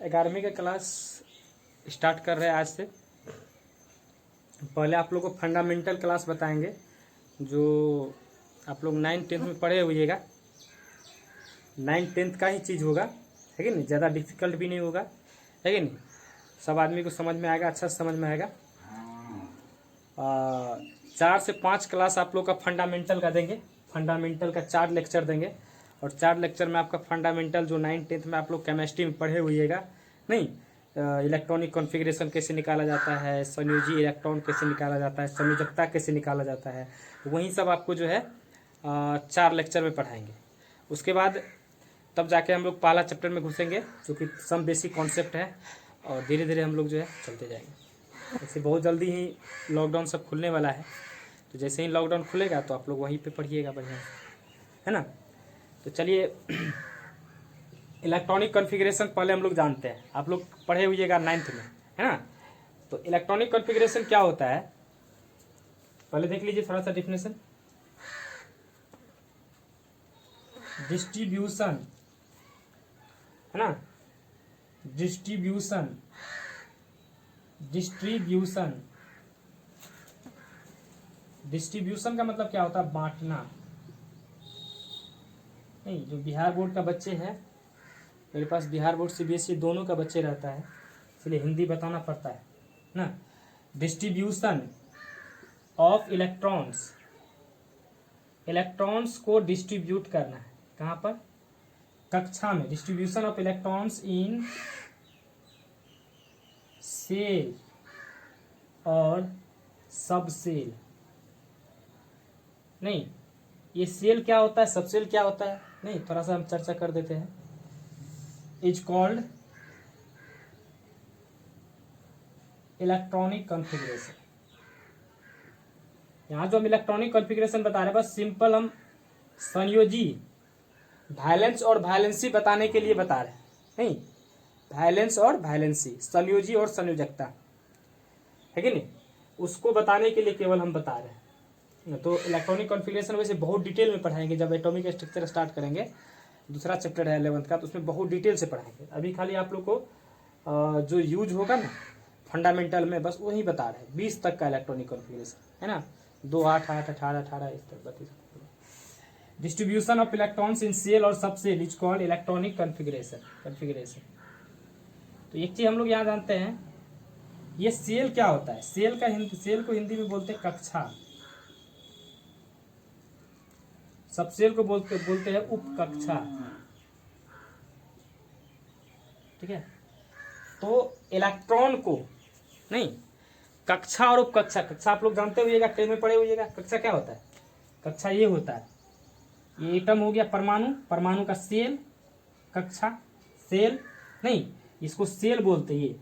11वीं का class start कर रहे हैं आज से। पहले आप लोग को फंडामेंटल क्लास बताएंगे जो आप लोग 9th-10th में पढ़े हुइएगा। 9th-10th का ही चीज़ होगा, है कि नहीं, ज़्यादा डिफिकल्ट भी नहीं होगा, है कि नहीं, सब आदमी को समझ में आएगा, अच्छा से समझ में आएगा। 4 से 5 क्लास आप लोग का फंडामेंटल का देंगे। फंडामेंटल का 4 लेक्चर देंगे और 4 लेक्चर में आपका फंडामेंटल जो 9th-10th में आप लोग केमिस्ट्री में पढ़े हुइएगा, नहीं, इलेक्ट्रॉनिक कॉन्फ़िगरेशन कैसे निकाला जाता है, संयोजी इलेक्ट्रॉन कैसे निकाला जाता है, संयोजकता कैसे निकाला जाता है, वही सब आपको जो है 4 लेक्चर में पढ़ाएंगे। उसके बाद तब जाके हम लोग पहला चैप्टर में घुसेंगे जो कि सम बेसिक कॉन्सेप्ट है, और धीरे धीरे हम लोग जो है चलते जाएंगे। ऐसे बहुत जल्दी ही लॉकडाउन सब खुलने वाला है, तो जैसे ही लॉकडाउन खुलेगा तो आप लोग वहीं पे पढ़िएगा बढ़िया से, है ना। तो चलिए, इलेक्ट्रॉनिक कॉन्फ़िगरेशन पहले हम लोग जानते हैं, आप लोग पढ़े हुइएगा 9th में, है ना। तो इलेक्ट्रॉनिक कॉन्फ़िगरेशन क्या होता है पहले देख लीजिए थोड़ा सा डिफिनेशन। डिस्ट्रीब्यूशन, है ना, डिस्ट्रीब्यूशन डिस्ट्रीब्यूशन का मतलब क्या होता है? बांटना। नहीं, जो बिहार बोर्ड का बच्चे हैं, मेरे पास बिहार बोर्ड सीबीएसई दोनों का बच्चे रहता है, इसलिए हिंदी बताना पड़ता है ना। डिस्ट्रीब्यूशन ऑफ इलेक्ट्रॉन्स, इलेक्ट्रॉन्स को डिस्ट्रीब्यूट करना है कहाँ पर? कक्षा में। Distribution of electrons in shell और सब सेल। नहीं, ये सेल क्या होता है, सब सेल क्या होता है, नहीं, थोड़ा सा हम चर्चा कर देते हैं। Is called electronic configuration. यहां जो हम इलेक्ट्रॉनिक कॉन्फ़िगरेशन बता रहे हैं, बस सिंपल हम संयोजी, वैलेंस और वैलेंसी बताने के लिए बता रहे हैं। नहीं, वैलेंस और वैलेंसी, संयोजी और संयोजकता, है कि नहीं, उसको बताने के लिए केवल हम बता रहे हैं। तो इलेक्ट्रॉनिक कॉन्फ़िगरेशन वैसे बहुत डिटेल में पढ़ाएंगे जब एटॉमिक स्ट्रक्चर स्टार्ट करेंगे। दूसरा चैप्टर है 11th का, तो उसमें बहुत डिटेल से पढ़ाएंगे। अभी खाली आप लोग को जो यूज होगा ना फंडामेंटल में, बस वही बता रहे हैं। 20 तक का इलेक्ट्रॉनिक कॉन्फ़िगरेशन, है ना, 2, 8, 8, 18, 18 इस तक बता। Distribution of electrons in shell और subshell is called electronic configuration. तो एक चीज हम लोग यहाँ जानते हैं, ये सेल क्या होता है? सेल को हिंदी में बोलते हैं कक्षा, सब सेल को बोलते हैं उपकक्षा, ठीक है। तो इलेक्ट्रॉन को, नहीं, कक्षा और उपकक्षा, कक्षा आप लोग जानते हुइएगा, 10 में पढ़े हुइएगा। कक्षा क्या होता है? कक्षा ये होता है, ये एटम हो गया परमाणु, परमाणु का सेल, कक्षा, सेल, नहीं, इसको सेल बोलते हैं।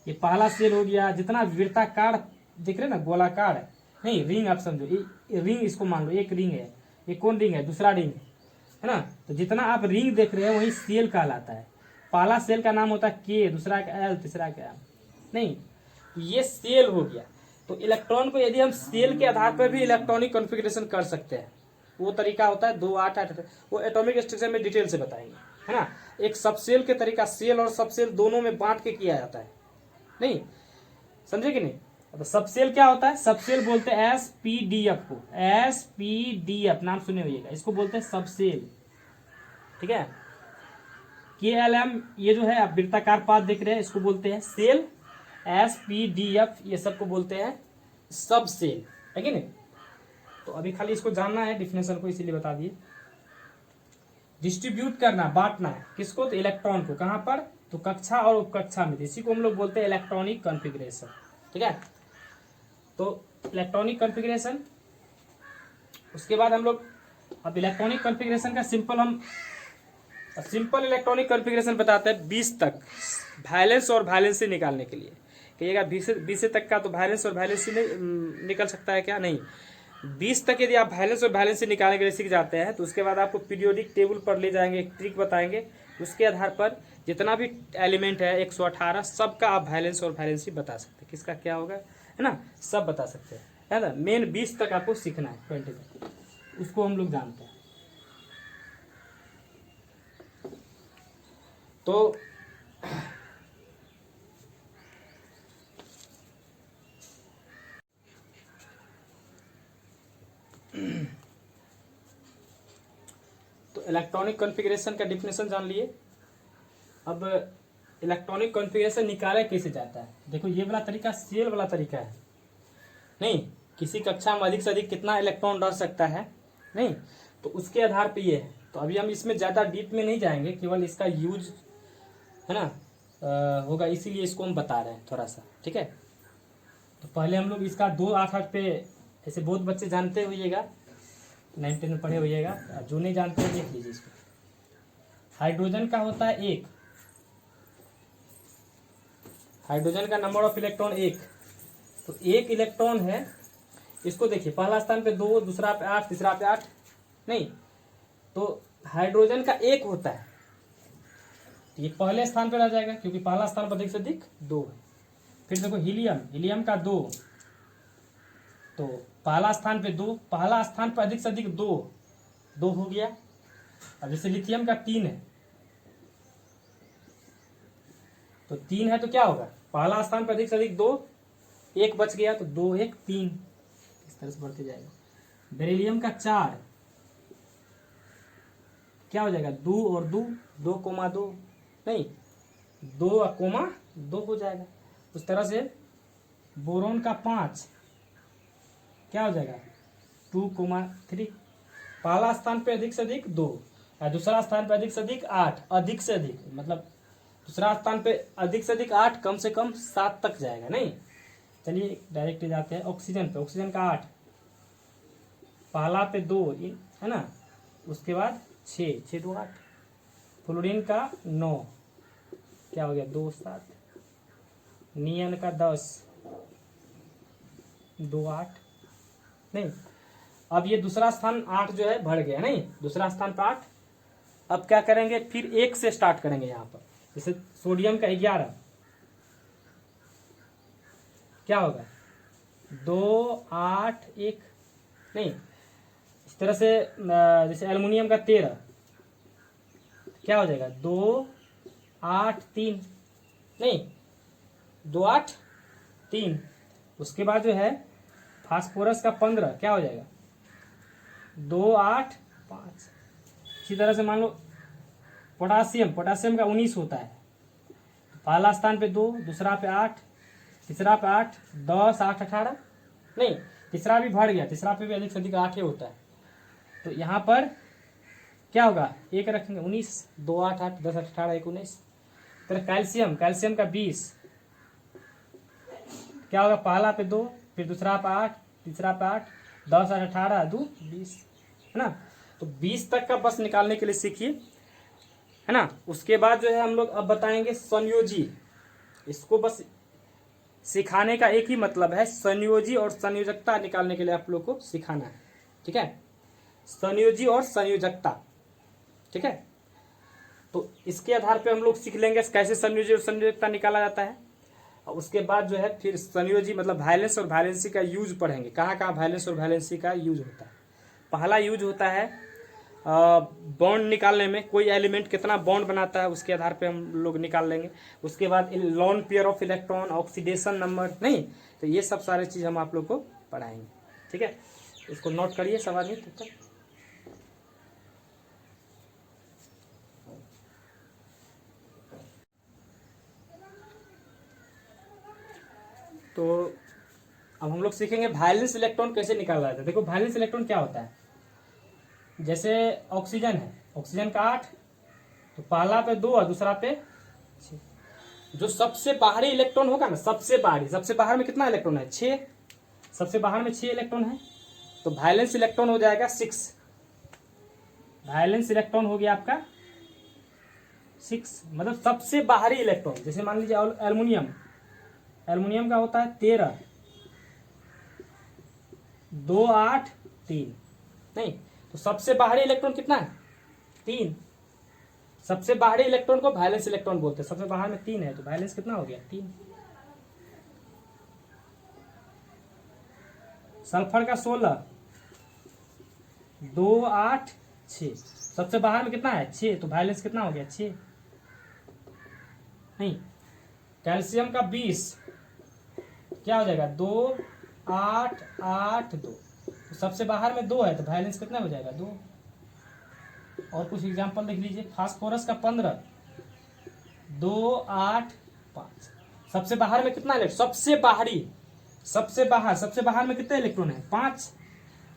ये पहला सेल हो गया, जितना वृत्ताकार दिख रहे ना, गोलाकार, नहीं, रिंग आप समझो, ये रिंग इसको मान लो, एक रिंग है, ये कौन रिंग है? दूसरा रिंग है ना। तो जितना आप रिंग देख रहे हैं वही सेल कहलाता है। पहला सेल का नाम होता है के, दूसरा का एल, तीसरा का एम, नहीं, ये सेल हो गया। तो इलेक्ट्रॉन को यदि हम सेल के आधार पर भी इलेक्ट्रॉनिक कॉन्फ़िगरेशन कर सकते हैं, वो तरीका होता है 2, 8, 8, वो एटॉमिक स्ट्रक्चर में डिटेल से बताएंगे, है ना। एक सबसेल के तरीका, सेल और सबसेल दोनों में बांट के किया जाता है, नहीं, समझे कि नहीं। तो सबसेल क्या होता है? सबसेल बोलते हैं एसपीडीएफ को, एसपीडीएफ नाम सुने होइएगा, इसको बोलते हैं सबसेल, ठीक है। केएलएम, ये जो है आप वृत्ताकार पाथ देख रहे हैं, इसको बोलते हैं सेल। एसपीडीएफ ये सबको बोलते हैं सब सेल, है कि नहीं। तो अभी खाली इसको जानना है, डिफिनेशन को इसीलिए बता दिए। डिस्ट्रीब्यूट करना, बांटना है, किसको? तो इलेक्ट्रॉन को, कहां पर? तो कक्षा और उपकक्षा में, इसी को हम लोग बोलते हैं इलेक्ट्रॉनिक कॉन्फ़िगरेशन, ठीक है। तो इलेक्ट्रॉनिक कॉन्फ़िगरेशन, उसके बाद हम लोग अब इलेक्ट्रॉनिक कॉन्फ़िगरेशन का सिंपल इलेक्ट्रॉनिक कॉन्फ़िगरेशन बताते हैं 20 तक, वैलेंस और वैलेंसी निकालने के लिए। कहिएगा 20 तक का तो वैलेंस और वैलेंसी नहीं निकल सकता है क्या? नहीं, 20 तक यदि आप वैलेंस और वैलेंसी निकालने के लिए सीख जाते हैं तो उसके बाद आपको पीरियोडिक टेबल पर ले जाएंगे, एक ट्रिक बताएंगे, उसके आधार पर जितना भी एलिमेंट है 118 सबका आप वैलेंस और वैलेंसी बता सकते हैं, किसका क्या होगा, है ना, सब बता सकते हैं, है ना। मेन 20 तक आपको सीखना है, 20 तक उसको हम लोग जानते हैं। तो इलेक्ट्रॉनिक कॉन्फ़िगरेशन का डिफिनेशन जान लिए। अब इलेक्ट्रॉनिक कॉन्फ़िगरेशन निकाला कैसे जाता है, देखो ये वाला तरीका सेल वाला तरीका है। नहीं, किसी कक्षा में अधिक से अधिक कितना इलेक्ट्रॉन रह सकता है, नहीं, तो उसके आधार पे ये है। तो अभी हम इसमें ज़्यादा डीप में नहीं जाएंगे, केवल इसका यूज है ना होगा, इसीलिए इसको हम बता रहे हैं थोड़ा सा, ठीक है। तो पहले हम लोग इसका 2 8 8 पे, ऐसे बहुत बच्चे जानते होइएगा, 9 10 में पढ़े होइएगा, जो नहीं जानते हैं देख लीजिए इसको। हाइड्रोजन का होता है 1, हाइड्रोजन का नंबर ऑफ इलेक्ट्रॉन 1, तो 1 इलेक्ट्रॉन है। इसको देखिए, पहला स्थान पे 2, दूसरा पे 8, तीसरा पे 8, नहीं, तो हाइड्रोजन का 1 होता है, ये पहले स्थान पे रह जाएगा क्योंकि पहला स्थान पर अधिक से अधिक 2 है। फिर देखो हीलियम, हीलियम का 2, तो पहला स्थान पे 2, पहला स्थान पर अधिक से अधिक 2 हो गया। अब जैसे लिथियम का 3 है, तो 3 है तो क्या होगा, पहला स्थान पर अधिक से अधिक 2, 1 बच गया तो 2 1 3, इस तरह से बढ़ते जाएगा। बेरिलियम का 4, क्या हो जाएगा, 2 और 2 2,2, नहीं 2,2 हो जाएगा। उस तरह से बोरोन का 5, क्या हो जाएगा, 2,3। पहला स्थान पे अधिक से अधिक 2, और दूसरा स्थान पे अधिक से अधिक 8, अधिक से अधिक मतलब दूसरा स्थान पे अधिक से अधिक 8, कम से कम 7 तक जाएगा। नहीं, चलिए डायरेक्ट जाते हैं ऑक्सीजन पे। ऑक्सीजन का 8, पहला पे 2 है ना, उसके बाद 6 6 2 8। फ्लोरीन का 9, क्या हो गया, 2 7। नियन का 10, 2 8, नहीं, अब ये दूसरा स्थान 8 जो है बढ़ गया, नहीं, दूसरा स्थान पर 8। अब क्या करेंगे, फिर 1 से स्टार्ट करेंगे यहाँ पर। जैसे सोडियम का 11, क्या होगा, 2 8 1, नहीं, इस तरह से जैसे एल्युमिनियम का 13, क्या हो जाएगा, 2 8 3, नहीं 2 8 3। उसके बाद जो है फास्फोरस का 15, क्या हो जाएगा, 2 8 5। इसी तरह से मान लो पोटासियम, पोटासियम का 19 होता है, पहला स्थान पे 2, दूसरा पे 8, तीसरा पे 8, 10 8 18, नहीं, तीसरा भी बढ़ गया, तीसरा पे भी अधिक से अधिक 8 ही होता है। तो यहाँ पर क्या होगा, 1 रखेंगे, 19, 2 8 8 10 8 18 1 19। फिर कैल्शियम, कैल्शियम का 20, क्या होगा, पहला पे 2, फिर दूसरा पे 8, तीसरा पे 8, 10 8 18 2 20, है ना। तो 20 तक का बस निकालने के लिए सीखिए, है ना। उसके बाद जो है हम लोग अब बताएंगे संयोजी। इसको बस सिखाने का एक ही मतलब है, संयोजी और संयोजकता निकालने के लिए आप लोग को सिखाना है, ठीक है, संयोजी और संयोजकता, ठीक है। तो इसके आधार पे हम लोग सीख लेंगे कैसे संयोजी और संयोजकता निकाला जाता है। और उसके बाद जो है फिर संयोजी मतलब वैलेंस और वैलेंसी का यूज पढ़ेंगे, कहाँ कहाँ वैलेंस और वैलेंसी का यूज होता है। पहला यूज होता है बॉन्ड निकालने में, कोई एलिमेंट कितना बॉन्ड बनाता है उसके आधार पे हम लोग निकाल लेंगे। उसके बाद lone pair of electron, oxidation number, नहीं, तो ये सब सारे चीज़ हम आप लोग को पढ़ाएंगे, ठीक है। इसको नोट करिए सब आदमी तब तक। तो अब हम लोग सीखेंगे वैलेंस इलेक्ट्रॉन कैसे निकाला जाता है। देखो वैलेंस इलेक्ट्रॉन क्या होता है, जैसे ऑक्सीजन है, ऑक्सीजन का 8, तो पहला पे 2 और दूसरा पे 6। जो सबसे बाहरी इलेक्ट्रॉन होगा ना, सबसे बाहर में कितना इलेक्ट्रॉन है, 6, सबसे बाहर में 6 इलेक्ट्रॉन है, तो वैलेंस इलेक्ट्रॉन हो जाएगा 6। वैलेंस इलेक्ट्रॉन हो गया आपका 6, मतलब सबसे बाहरी इलेक्ट्रॉन। जैसे मान लीजिए एल्युमिनियम, एल्युमिनियम का होता है 13, 2 8 3, नहीं, तो सबसे बाहरी इलेक्ट्रॉन कितना है, 3। सबसे बाहरी इलेक्ट्रॉन को वैलेंस इलेक्ट्रॉन बोलते हैं। सबसे बाहर में 3 है, तो वैलेंस कितना हो गया, 3। सल्फर का 16, 2 8 6, सबसे बाहर में कितना है, 6, तो वैलेंस कितना हो गया, 6, नहीं। कैल्शियम का 20, क्या हो जाएगा, 2 8 8 2, तो सबसे बाहर में 2 है, तो वैलेंस कितना हो जाएगा, 2। और कुछ एग्जाम्पल देख लीजिए। फास्फोरस का 15, 2, 8, 5। सबसे बाहर में कितना इलेक्ट्रॉन, सबसे बाहर में कितने इलेक्ट्रॉन है, 5।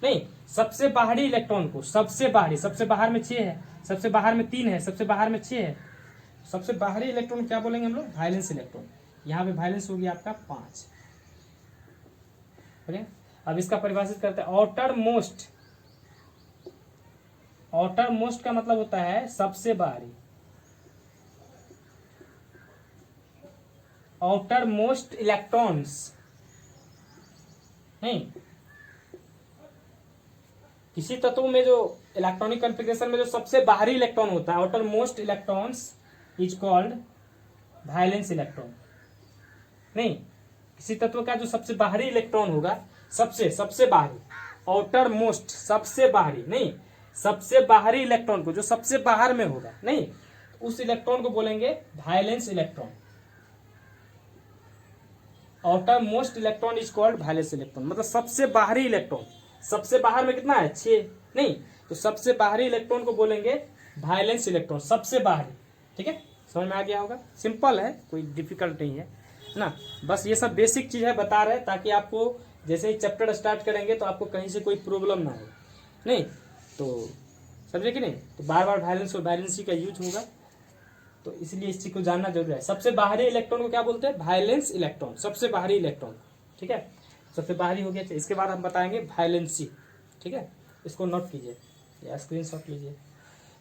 नहीं, सबसे बाहरी इलेक्ट्रॉन को, सबसे बाहर में 6 है, सबसे बाहर में 3 है, सबसे बाहर में 6 है। सबसे बाहरी इलेक्ट्रॉन क्या बोलेंगे हम लोग, वायलेंस इलेक्ट्रॉन। यहाँ पे वायलेंस हो गया आपका 5। ओके, अब इसका परिभाषित करते हैं। आउटर मोस्ट का मतलब होता है सबसे बाहरी। आउटर मोस्ट इलेक्ट्रॉन्स, नहीं, किसी तत्व में जो इलेक्ट्रॉनिक कॉन्फ़िगरेशन में जो सबसे बाहरी इलेक्ट्रॉन होता है, outer most electrons is called violence electron. नहीं, किसी तत्व का जो सबसे बाहरी इलेक्ट्रॉन होगा, सबसे बाहरी, आउटर मोस्ट, सबसे बाहरी, नहीं, सबसे बाहरी इलेक्ट्रॉन को जो सबसे बाहर में होगा, नहीं, उस इलेक्ट्रॉन को बोलेंगे violence electron. Outer most electron is called violence electron, मतलब सबसे बाहरी इलेक्ट्रॉन। सबसे बाहर में कितना है, 6, नहीं, तो सबसे बाहरी इलेक्ट्रॉन को बोलेंगे वायलेंस इलेक्ट्रॉन, सबसे बाहरी। ठीक है, समझ में आ गया होगा, सिंपल है, कोई डिफिकल्ट नहीं है ना। बस ये सब बेसिक चीज है बता रहे हैं, ताकि आपको जैसे ही चैप्टर स्टार्ट करेंगे तो आपको कहीं से कोई प्रॉब्लम ना हो, नहीं तो समझे कि नहीं। तो बार बार वायलेंस और वायलेंसी का यूज होगा, तो इसलिए इस चीज को जानना जरूरी है। सबसे बाहरी इलेक्ट्रॉन को क्या बोलते हैं, वायलेंस इलेक्ट्रॉन, सबसे बाहरी इलेक्ट्रॉन। ठीक है, सबसे बाहरी हो गया। इसके बाद हम बताएंगे वायलेंसी। ठीक है, इसको नोट कीजिए या स्क्रीनशॉट लीजिए,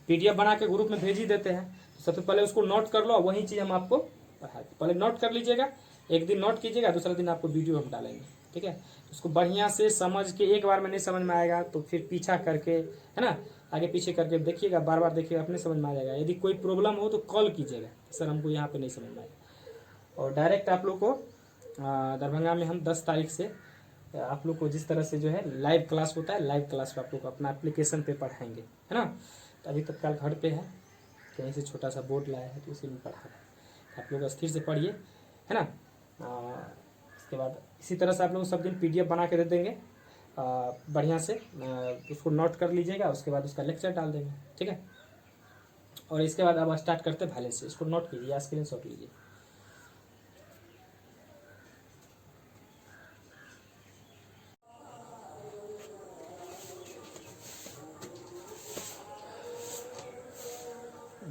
पीडीएफ बना के ग्रुप में भेज ही देते हैं। तो सबसे पहले उसको नोट कर लो, वही चीज हम आपको पहले नोट कर लीजिएगा, एक दिन नोट कीजिएगा, दूसरा दिन आपको वीडियो हम डालेंगे। ठीक है, उसको बढ़िया से समझ के, एक बार में नहीं समझ में आएगा तो फिर पीछा करके, है ना, आगे पीछे करके देखिएगा, बार बार देखिएगा, अपने समझ में आ जाएगा। यदि कोई प्रॉब्लम हो तो कॉल कीजिएगा, सर हमको यहाँ पे नहीं समझ में आएगा। और डायरेक्ट आप लोग को दरभंगा में हम 10 तारीख से आप लोग को जिस तरह से जो है लाइव क्लास होता है, लाइव क्लास पे आप लोग को अपना एप्लीकेशन पे पढ़ाएंगे, है ना। तो अभी तत्काल घर पे है, कहीं से छोटा सा बोर्ड लाया है तो उसी में पढ़ा है। आप लोग स्थिर से पढ़िए, है ना। इसके बाद इसी तरह से आप लोग सब दिन पीडीएफ बना के दे देंगे, बढ़िया से उसको नोट कर लीजिएगा, उसके बाद उसका लेक्चर डाल देंगे। ठीक है, और इसके बाद अब स्टार्ट करते हैं वायलेंस से। इसको नोट कीजिए या स्क्रीनशॉट लीजिए।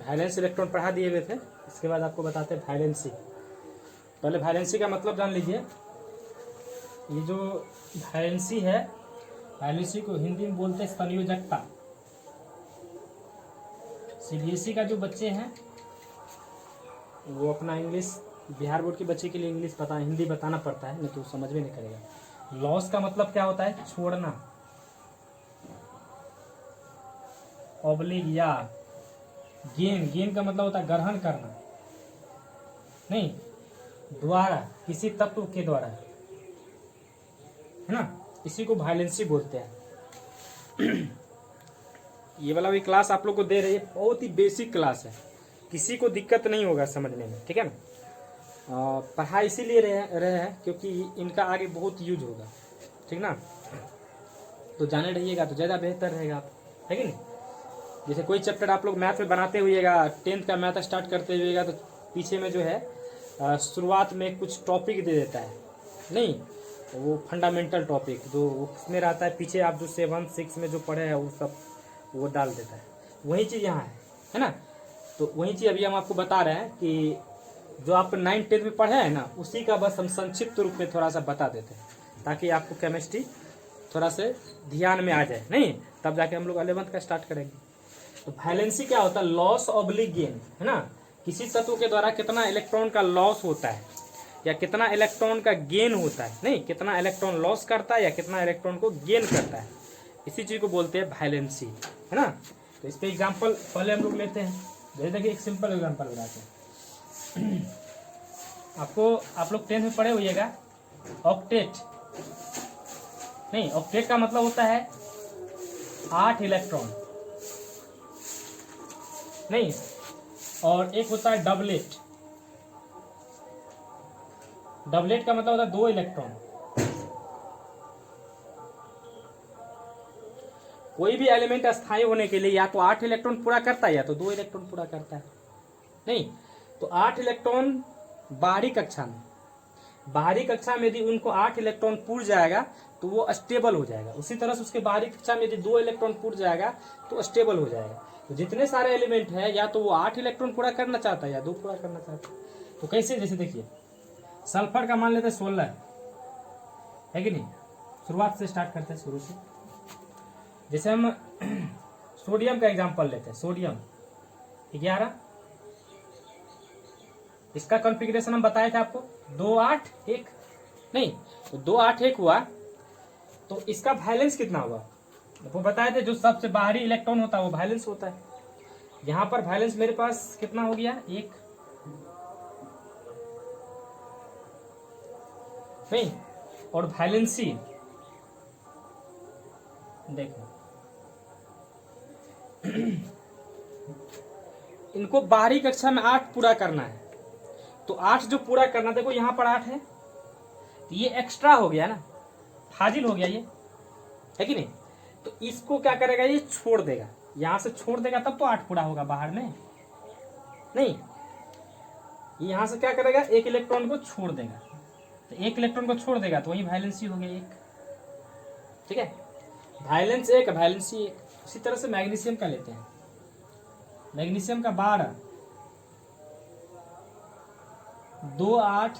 वायलेंस इलेक्ट्रॉन पढ़ा दिए हुए थे, इसके बाद आपको बताते हैं वायलेंसी। पहले वायलेंसी का मतलब जान लीजिए। ये जो वायलेंसी है, वायलेंसी को हिंदी में बोलते हैं संयोजकता। सीबीएसई का जो बच्चे हैं वो अपना इंग्लिश, बिहार बोर्ड के बच्चे के लिए इंग्लिश पता, हिंदी बताना पड़ता है, नहीं तो समझ में नहीं करेगा। लॉस का मतलब क्या होता है, छोड़ना, ऑब्लिग या गेन का मतलब होता है ग्रहण करना, नहीं, द्वारा, किसी तत्व के द्वारा, है ना, इसी को वायलेंसी बोलते हैं। ये वाला भी क्लास आप लोग को दे रही है, बहुत ही बेसिक क्लास है, किसी को दिक्कत नहीं होगा समझने में। ठीक है ना, पढ़ाई इसीलिए रहे हैं क्योंकि इनका आगे बहुत यूज होगा। ठीक ना, तो जाने रहिएगा तो ज़्यादा बेहतर रहेगा, है कि नहीं। जैसे कोई चैप्टर आप लोग मैथ में बनाते हुएगा, 10th का मैथ स्टार्ट करते हुएगा, तो पीछे में जो है शुरुआत में कुछ टॉपिक दे देता है, नहीं, वो फंडामेंटल टॉपिक जो उसमें रहता है, पीछे आप जो 7, 6 में जो पढ़े हैं वो सब वो डाल देता है। वही चीज़ यहाँ है ना। तो वही चीज़ अभी हम आपको बता रहे हैं कि जो आप 9, 10 में पढ़े हैं ना, उसी का बस हम संक्षिप्त रूप में थोड़ा सा बता देते हैं, ताकि आपको केमिस्ट्री थोड़ा से ध्यान में आ जाए, नहीं, तब जाके हम लोग 11th का स्टार्ट करेंगे। तो वायलेंसी क्या होता है, लॉस ऑब्लिक गेन, है ना, किसी तत्व के द्वारा कितना इलेक्ट्रॉन का लॉस होता है या कितना इलेक्ट्रॉन का गेन होता है, नहीं, कितना इलेक्ट्रॉन लॉस करता है या कितना इलेक्ट्रॉन को गेन करता है, इसी चीज को बोलते हैं वायलेंसी, है ना। तो इस पे एग्जांपल पहले हम लोग लेते हैं। जैसे देखिए एक सिंपल एग्जांपल बनाते हैं। आप लोग 10th में पढ़े होइएगा ऑक्टेट, नहीं, ऑक्टेट का मतलब होता है 8 इलेक्ट्रॉन, नहीं, और एक होता है डबलेट। डबलेट का मतलब होता है 2 इलेक्ट्रॉन। कोई भी एलिमेंट अस्थायी होने के लिए या तो 8 इलेक्ट्रॉन पूरा करता है या तो 2 इलेक्ट्रॉन पूरा करता है। नहीं तो 8 इलेक्ट्रॉन बाहरी कक्षा में यदि उनको 8 इलेक्ट्रॉन पूर जाएगा तो वो स्टेबल हो जाएगा। उसी तरह से उसके बाहरी कक्षा में यदि 2 इलेक्ट्रॉन पूर जाएगा तो स्टेबल हो जाएगा। तो जितने सारे एलिमेंट है या तो वो 8 इलेक्ट्रॉन पूरा करना चाहता है या 2 पूरा करना चाहता है। तो कैसे, जैसे देखिए सल्फर का मान लेते हैं 16 है कि नहीं। शुरुआत से स्टार्ट करते हैं, शुरू से। जैसे हम सोडियम का एग्जांपल लेते हैं, सोडियम 11, इसका कॉन्फ़िगरेशन हम बताए थे आपको 2 8 1, नहीं तो 2 8 1 हुआ तो इसका वैलेंस कितना होगा वो बताए थे। जो सबसे बाहरी इलेक्ट्रॉन होता है वो वैलेंस होता है। यहां पर वैलेंस मेरे पास कितना हो गया 1, नहीं और वैलेंसी देखो इनको बाहरी कक्षा में 8 पूरा करना है। तो 8 जो पूरा करना, देखो यहां पर 8 है तो ये एक्स्ट्रा हो गया ना, फाजिल हो गया ये, है कि नहीं। तो इसको क्या करेगा, ये छोड़ देगा, यहां से छोड़ देगा तब तो 8 पूरा होगा बाहर में। नहीं ये यहां से क्या करेगा, एक इलेक्ट्रॉन को छोड़ देगा। तो एक इलेक्ट्रॉन को छोड़ देगा तो वही वैलेंसी हो गया 1, ठीक है। Valence 1 valency 1। उसी तरह से मैग्नीशियम का लेते हैं, मैग्नीशियम का 12 2 8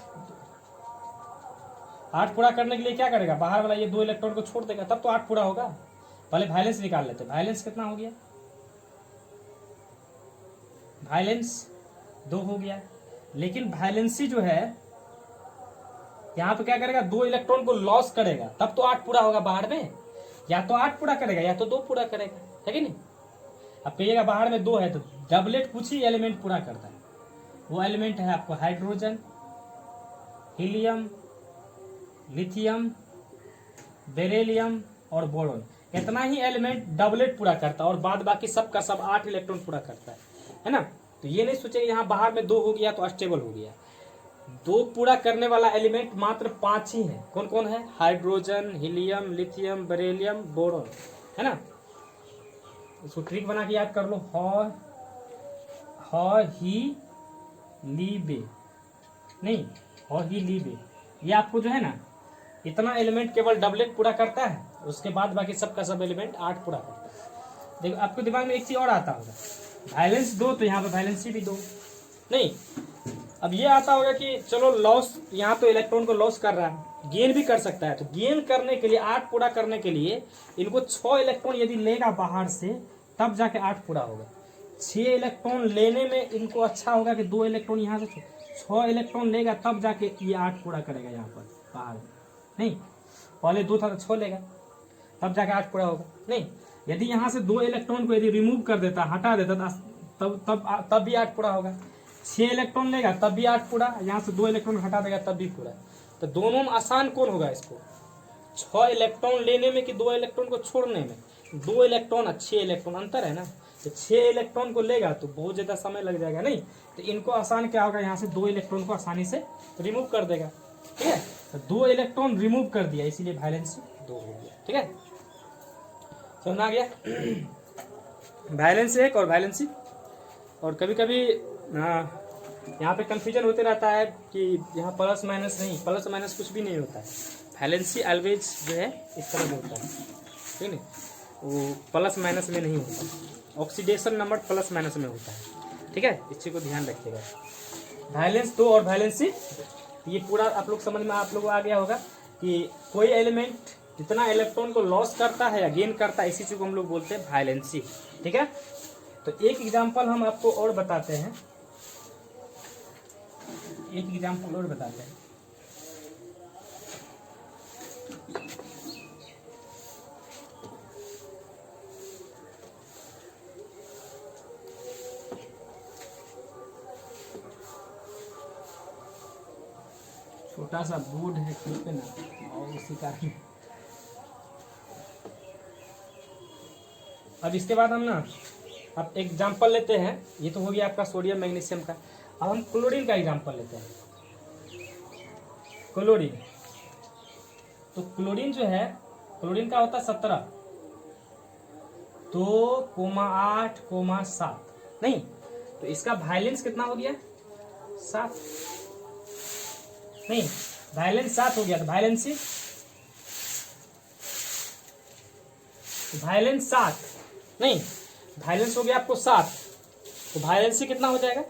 8 पूरा करने के लिए क्या करेगा, बाहर वाला ये 2 इलेक्ट्रॉन को छोड़ देगा तब तो 8 पूरा होगा। पहले वैलेंस निकाल लेते हैं, वैलेंस कितना हो गया, वैलेंस 2 हो गया। लेकिन वैलेंसी जो है यहां तो क्या करेगा, 2 इलेक्ट्रॉन को लॉस करेगा तब तो 8 पूरा होगा बाहर में। या तो 8 पूरा करेगा या तो 2 पूरा करेगा, है कि नहीं। अब कहिएगा बाहर में 2 है तो डबलेट कुछ ही एलिमेंट पूरा करता है। वो एलिमेंट है आपको हाइड्रोजन, हीलियम, लिथियम, बेरिलियम और बोरॉन। इतना ही एलिमेंट डबलेट पूरा करता है और बाद बाकी सब का सब 8 इलेक्ट्रॉन पूरा करता है ना। तो ये नहीं सोचेगा यहाँ बाहर में 2 हो गया तो अस्टेबल हो गया। 2 पूरा करने वाला एलिमेंट मात्र 5 ही है। कौन कौन है, hydrogen, helium, lithium, beryllium, boron, है ना। इसको ट्रिक बना के याद कर लो, ही लीबे, नहीं ही लीबे। ये आपको जो है ना इतना एलिमेंट केवल डबलेट पूरा करता है, उसके बाद बाकी सब का सब एलिमेंट 8 पूरा करता है। देखो आपको दिमाग में एक चीज और आता होगा, वैलेंस 2 तो यहाँ पे वैलेंसी भी 2, नहीं। अब ये आता होगा कि चलो लॉस, यहाँ तो इलेक्ट्रॉन को लॉस कर रहा है, गेन भी कर सकता है। तो गेन करने के लिए 8 पूरा करने के लिए इनको 6 इलेक्ट्रॉन यदि लेगा बाहर से तब जाके 8 पूरा होगा। 6 इलेक्ट्रॉन लेने में इनको अच्छा होगा कि 2 इलेक्ट्रॉन यहाँ से 6 इलेक्ट्रॉन लेगा तब जाके ये 8 पूरा करेगा यहाँ पर बाहर। नहीं पहले 2 था तो 6 लेगा तब जाके 8 पूरा होगा। नहीं यदि यहाँ से 2 इलेक्ट्रॉन को यदि रिमूव कर देता, हटा देता तब भी 8 पूरा होगा। 6 इलेक्ट्रॉन लेगा तब भी 8 पूरा, यहाँ से 2 इलेक्ट्रॉन हटा देगा तब भी पूरा। तो दोनों में आसान कौन होगा, इसको 6 इलेक्ट्रॉन लेने में कि 2 इलेक्ट्रॉन को छोड़ने में। 2 इलेक्ट्रॉन और 6 इलेक्ट्रॉन अंतर है ना। तो 6 इलेक्ट्रॉन को लेगा तो बहुत ज्यादा समय लग जाएगा। नहीं तो इनको आसान क्या होगा, यहाँ से 2 इलेक्ट्रॉन को आसानी से रिमूव कर देगा, ठीक है। तो 2 इलेक्ट्रॉन रिमूव कर दिया इसीलिए वैलेंसी 2 हो गया, ठीक है। समझ आ गया वैलेंस 1 और वैलेंसी। और कभी कभी यहाँ पे कंफ्यूजन होते रहता है कि यहाँ प्लस माइनस, नहीं प्लस माइनस कुछ भी नहीं होता है। वैलेंसी ऑलवेज जो है इस तरह होता है, ठीक है, वो प्लस माइनस में नहीं होता। ऑक्सीडेशन नंबर प्लस माइनस में होता है, ठीक है। इस चीज को ध्यान रखिएगा। वैलेंस 2 और वैलेंसी, ये पूरा आप लोग समझ में आप लोगों को आ गया होगा कि कोई एलिमेंट जितना इलेक्ट्रॉन को लॉस करता है या गेन करता है, इसी चीज को हम लोग बोलते हैं वैलेंसी, ठीक है। तो एक एग्जांपल हम आपको और बताते हैं, एक एग्जांपल और बताते हैं। छोटा सा बोर्ड है खेल पे ना, और उसी कारण। अब इसके बाद हम ना अब एग्जांपल लेते हैं। ये तो हो गया आपका सोडियम मैग्नीशियम का। अब हम क्लोरीन का एग्जांपल लेते हैं। क्लोरीन, तो क्लोरीन जो है, क्लोरीन का होता है 17, 2,8,7 नहीं, तो इसका वायलेंस कितना हो गया 7 नहीं, वायलेंस 7 हो गया, तो वायलेंस 7 नहीं, वायलेंस हो गया आपको 7, तो वायलेंसी कितना हो जाएगा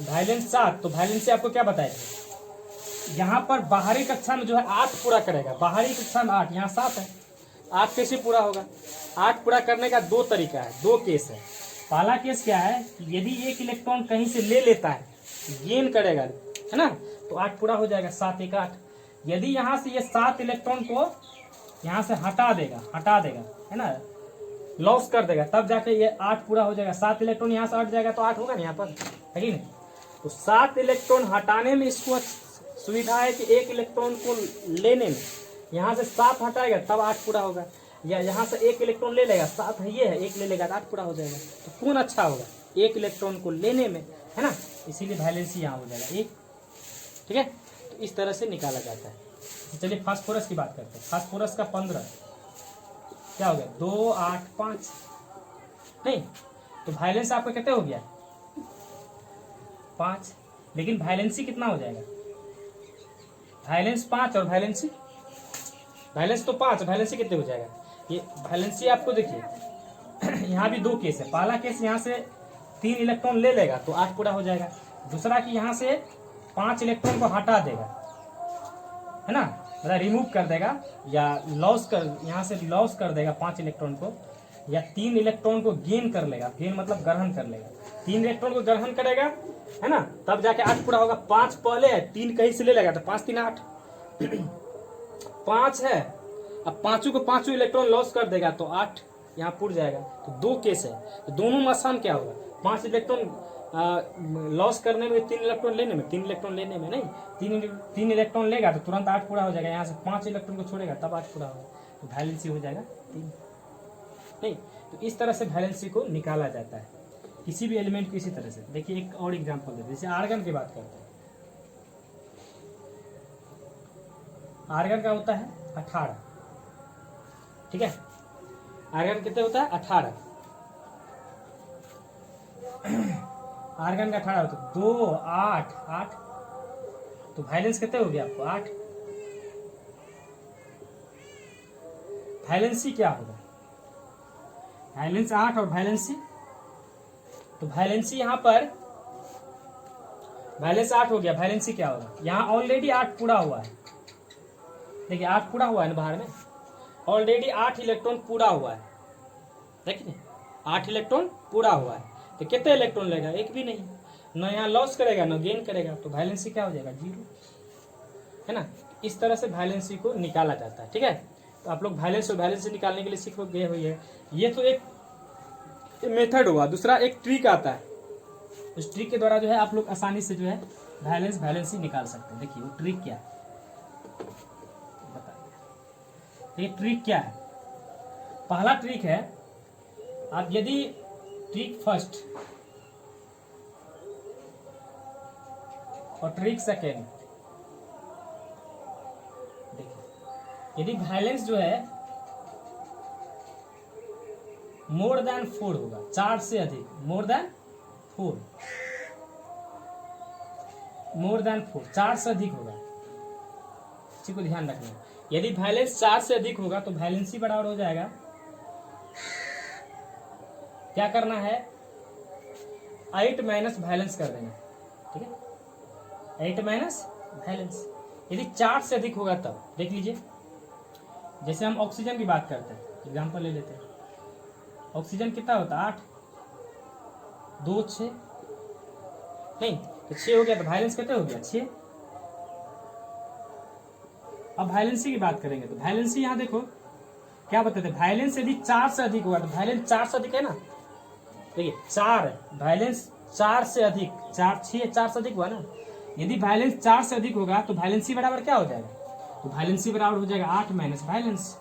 वायलेंस 7, तो वायलेंसी आपको क्या बताया यहाँ पर बाहरी कक्षा में जो है 8 पूरा करेगा, बाहरी कक्षा में 8, यहाँ 7 है, 8 कैसे पूरा होगा, 8 पूरा करने का 2 तरीका है, 2 केस है। पहला केस क्या है, यदि एक इलेक्ट्रॉन कहीं से ले लेता है, गेन करेगा, है ना, तो 8 पूरा हो जाएगा, 7 1 8। यदि यहाँ से ये 7 इलेक्ट्रॉन को यहाँ से हटा देगा, है ना, लॉस कर देगा, तब जाके ये 8 पूरा हो जाएगा। 7 इलेक्ट्रॉन यहाँ से हट जाएगा तो 8 होगा ना यहाँ पर, है कि नहीं। तो 7 इलेक्ट्रॉन हटाने में इसको सुविधा है कि एक इलेक्ट्रॉन को लेने में यहाँ से 7 हटाएगा तब 8 पूरा होगा, या यहाँ से एक इलेक्ट्रॉन ले लेगा, 7 है ये है, एक ले लेगा तो 8 पूरा हो जाएगा। तो कौन अच्छा होगा, एक इलेक्ट्रॉन को लेने में, है ना, इसीलिए वैलेंसी यहाँ हो जाएगा 1। ठीक है, तो इस तरह से निकाला जाता है। तो चलिए फास्फोरस की बात करते हैं। फास्फोरस का 15 क्या हो गया 2 8 5 नहीं, तो वायलेंस आपका कितने हो गया 5, लेकिन वायलेंसी कितना हो जाएगा, वायलेंस 5 और वायलेंस तो 5, वायलेंसी कितने हो जाएगा। ये वायलेंसी आपको देखिए यहाँ भी 2 केस है। पहला केस यहाँ से 3 इलेक्ट्रॉन ले लेगा तो 8 पूरा हो जाएगा, दूसरा कि यहाँ से 5 इलेक्ट्रॉन को हटा देगा, है ना, मतलब रिमूव कर देगा या लॉस कर, यहाँ से लॉस कर देगा 5 इलेक्ट्रॉन को, या 3 इलेक्ट्रॉन को गेन कर लेगा, गेन मतलब ग्रहण कर लेगा, 3 इलेक्ट्रॉन को ग्रहण करेगा, है ना, तब जाके 8 पूरा होगा। 5 पहले है, 3 कहीं से ले लेगा तो 5 3 8 5 है, अब पांचों को पांचों इलेक्ट्रॉन लॉस कर देगा तो 8 यहाँ पूर जाएगा। तो 2 केस है, तो दोनों में आसान क्या होगा, 5 इलेक्ट्रॉन लॉस करने में, 3 इलेक्ट्रॉन लेने में, 3 इलेक्ट्रॉन लेने में नहीं, 3 इलेक्ट्रॉन लेगा तो तुरंत 8 पूरा हो जाएगा, यहाँ से 5 इलेक्ट्रॉन को छोड़ेगा तब 8 पूरा होगा, तो वैलेंसी हो जाएगा 3 नहीं। तो इस तरह से वैलेंसी को निकाला जाता है किसी भी एलिमेंट को। इसी तरह से देखिए एक और एग्जांपल देते हैं, जैसे आर्गन की बात करते हैं। आर्गन का होता है 18, ठीक है, आर्गन कितने होता है 18, आर्गन का 18 होता है 2 8 8, तो वैलेंस कितने हो गया आपको 8। वैलेंसी क्या होगा, वैलेंस 8 और वैलेंसी, तो वैलेंसी यहाँ पर वैलेंस 8 हो गया, वैलेंसी क्या होगा, यहाँ ऑलरेडी 8 पूरा हुआ है, देखिए 8 पूरा हुआ है ना, बाहर में ऑलरेडी 8 इलेक्ट्रॉन पूरा हुआ है, देखिए 8 इलेक्ट्रॉन पूरा हुआ है, तो कितने इलेक्ट्रॉन लेगा, एक भी नहीं, न यहाँ लॉस करेगा न गेन करेगा, तो वैलेंसी क्या हो जाएगा 0, है ना। इस तरह से वैलेंसी को निकाला जाता है। ठीक है, तो आप लोग वैलेंस और वैलेंसी निकालने के लिए सीख गए हुई है। ये तो एक मेथड हुआ, दूसरा एक ट्रिक आता है, उस ट्रिक के द्वारा जो है आप लोग आसानी से जो है वैलेंस वैलेंसी निकाल सकते हैं। देखिए वो ट्रिक क्या है, ये ट्रिक क्या है। पहला ट्रिक है, आप यदि ट्रिक फर्स्ट और ट्रिक सेकेंड, देखिए यदि वैलेंस जो है मोर देन 4 होगा, 4 से अधिक, मोर देन 4, 4 से अधिक होगा, इसी को ध्यान रखना है। यदि वैलेंस 4 से अधिक होगा तो वैलेंसी बराबर हो जाएगा, क्या करना है 8 माइनस वैलेंस कर देना, ठीक है 8 माइनस वैलेंस। यदि 4 से अधिक होगा तब देख लीजिए, जैसे हम ऑक्सीजन की बात करते हैं, एग्जांपल ले लेते हैं, ऑक्सीजन कितना होता है 8 2 6 नहीं, तो 6 हो गया, तो वैलेंस कितने हो गया 6। अब वैलेंसी की बात करेंगे तो वैलेंसी यहाँ देखो क्या बताते हैं, वैलेंस यदि 4 से अधिक हुआ तो वैलेंस 4 से अधिक है ना, देखिए 4 वैलेंस 4 से अधिक, 4 6 4 से अधिक हुआ ना, यदि वैलेंस 4 से अधिक होगा तो वैलेंसी बराबर क्या हो जाएगा, तो वैलेंसी बराबर हो जाएगा 8 माइनस वैलेंस,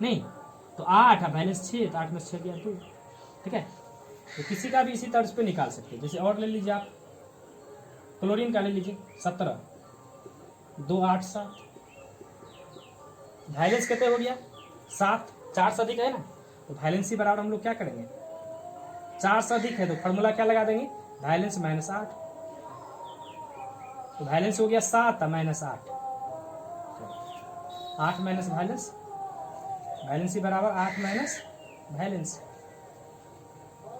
नहीं तो 8 वैलेंस 6, तो 8 में 6 गया 2, ठीक है। तो किसी का भी इसी तर्ज पे निकाल सकते हैं। जैसे और ले लीजिए आप, क्लोरीन का ले लीजिए 17 2 8 7, वैलेंस कितने हो गया 7, 4 से अधिक है ना, तो वैलेंसी बराबर हम लोग क्या करेंगे, 4 से अधिक है तो फॉर्मूला क्या लगा देंगे, वैलेंस माइनस 8। तो वैलेंस हो गया 7 माइनस 8, 8 माइनस वैलेंस, वैलेंसी बराबर 8 माइनस वैलेंस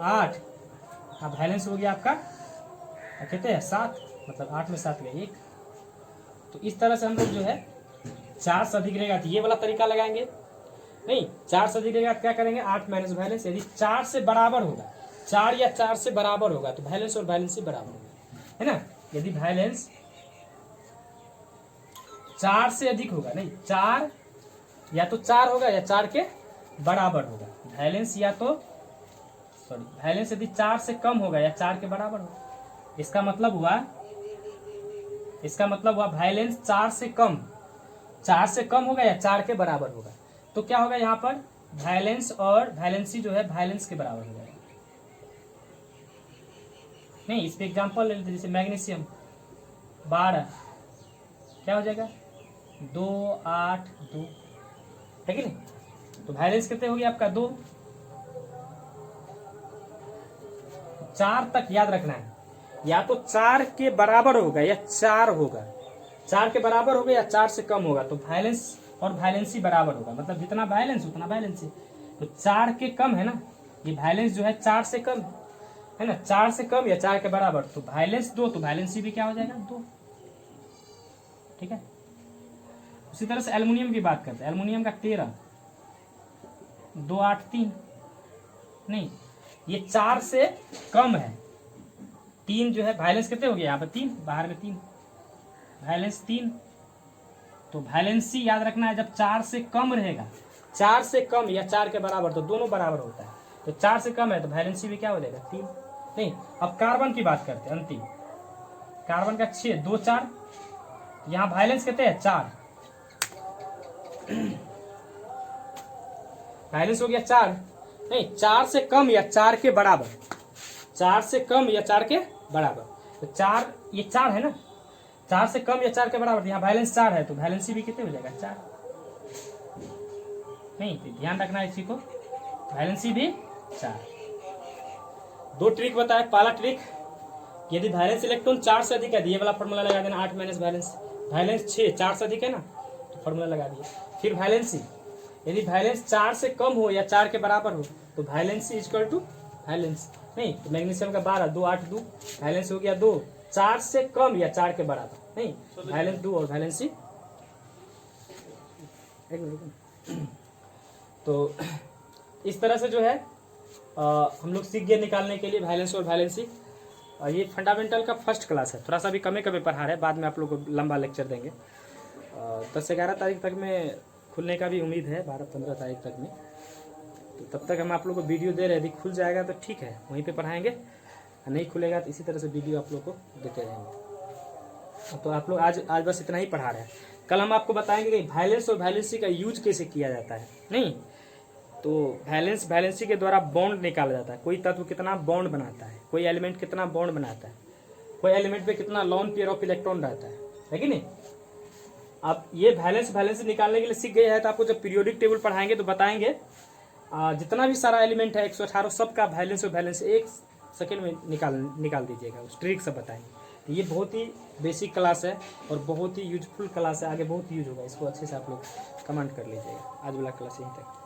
8। अब वैलेंस हो गया आपका क्या कहते हैं 7, मतलब 8 में 7 गया 1। तो इस तरह से हम लोग जो है 4 से अधिक रहेगा तो ये वाला तरीका लगाएंगे, नहीं 4 से अधिक रहेगा क्या करेंगे, 8 माइनस वैलेंस। यदि 4 से बराबर होगा, 4 या 4 से बराबर होगा तो वैलेंस और वैलेंसी बराबर होगा, है ना। यदि वैलेंस 4 से अधिक होगा, नहीं 4 या तो 4 होगा या 4 के बराबर होगा, वैलेंस या तो वैलेंस यदि 4 से कम होगा या 4 के बराबर होगा, इसका मतलब हुआ वैलेंस 4 से कम होगा या 4 के बराबर होगा, तो क्या होगा यहाँ पर वैलेंस और वैलेंसी जो है वैलेंस के बराबर हो जाएगा। नहीं इस पे एग्जांपल ले लेते, जैसे मैग्नीशियम 12 क्या हो जाएगा 2 8 2, है कि नहीं। तो वैलेंस कितने हो गया आपका 2, 4 तक याद रखना है, या तो 4 के बराबर होगा या 4 होगा, 4 के बराबर होगा या 4 से कम होगा, तो वैलेंस और वैलेंसी बराबर होगा, मतलब जितना वैलेंस उतना वैलेंसी। तो 4 के कम है ना, ये वैलेंस जो है 4 से कम है ना, 4 से कम या 4 के बराबर, तो वैलेंस 2 तो वैलेंसी भी क्या हो जाएगा 2, ठीक है। उसी तरह से एल्युमिनियम की बात करते हैं, एल्युमिनियम का 13 2 8 3, नहीं ये 4 से कम है, 3 जो है वैलेंस कितने हो गया यहाँ पर 3, बाहर में 3 वैलेंस 3, तो वैलेंसी याद रखना है जब 4 से कम रहेगा, 4 से कम या 4 के बराबर, तो दोनों बराबर होता है, तो 4 से कम है तो वैलेंसी भी क्या हो जाएगा 3। नहीं अब कार्बन की बात करते हैं, अंतिम कार्बन का 6 2 4, यहाँ वैलेंस कितने हैं 4, वैलेंस हो गया 4, नहीं 4 से कम या 4 के बराबर, 4 से कम या 4 के बराबर, तो 4 ये 4 है ना, 4 से कम या 4 के बराबर, यहाँ वैलेंस 4 है तो वैलेंसी भी कितने हो जाएगा 4। नहीं ध्यान रखना है इसी को, वैलेंसी भी 4। 2 ट्रिक बताए, पहला ट्रिक यदि वैलेंस इलेक्ट्रॉन 4 से अधिक है, ये वाला फॉर्मूला लगा देना 8 माइनस वैलेंस, वैलेंस 6 4 से अधिक है ना तो फॉर्मूला लगा दिए। फिर वैलेंसी यदि वैलेंस 4 से कम हो या 4 के बराबर हो तो वैलेंसी इक्वल टू वैलेंस, नहीं तो मैग्नीशियम का 12 2 8 2, वैलेंस हो गया 2, 4 से कम या 4 के बराबर, नहीं वैलेंस 2 और वैलेंसी तो इस तरह से जो है हम लोग सीख गए निकालने के लिए वैलेंस और वैलेंसी। ये फंडामेंटल का फर्स्ट क्लास है, थोड़ा सा भी कमे पढ़ा है, बाद में आप लोग को लंबा लेक्चर देंगे। 10 से 11 तारीख तक में खुलने का भी उम्मीद है, 12-15 तारीख तक में, तो तब तक हम आप लोग को वीडियो दे रहे हैं, यदि खुल जाएगा तो ठीक है वहीं पे पढ़ाएंगे, नहीं खुलेगा तो इसी तरह से वीडियो आप लोग को देते रहेंगे। तो आप लोग आज बस इतना ही पढ़ा रहे हैं, कल हम आपको बताएंगे कि वैलेंस और वैलेंसी का यूज कैसे किया जाता है। नहीं तो वैलेंस वैलेंसी के द्वारा बॉन्ड निकाला जाता है, कोई तत्व कितना बॉन्ड बनाता है, कोई एलिमेंट कितना बॉन्ड बनाता है, कोई एलिमेंट पे कितना लोन पेयर ऑफ इलेक्ट्रॉन रहता है कि नहीं। आप ये वैलेंस वैलेंसी निकालने के लिए सीख गए हैं, तो आपको जब पीरियोडिक टेबल पढ़ाएंगे तो बताएंगे जितना भी सारा एलिमेंट है 118 सबका वैलेंस और वैलेंस 1 सेकेंड में निकाल दीजिएगा, उस ट्रिक से बताएंगे। तो ये बहुत ही बेसिक क्लास है और बहुत ही यूजफुल क्लास है, आगे बहुत यूज होगा, इसको अच्छे से आप लोग कमेंट कर लीजिएगा। आज वाला क्लास यहीं तक।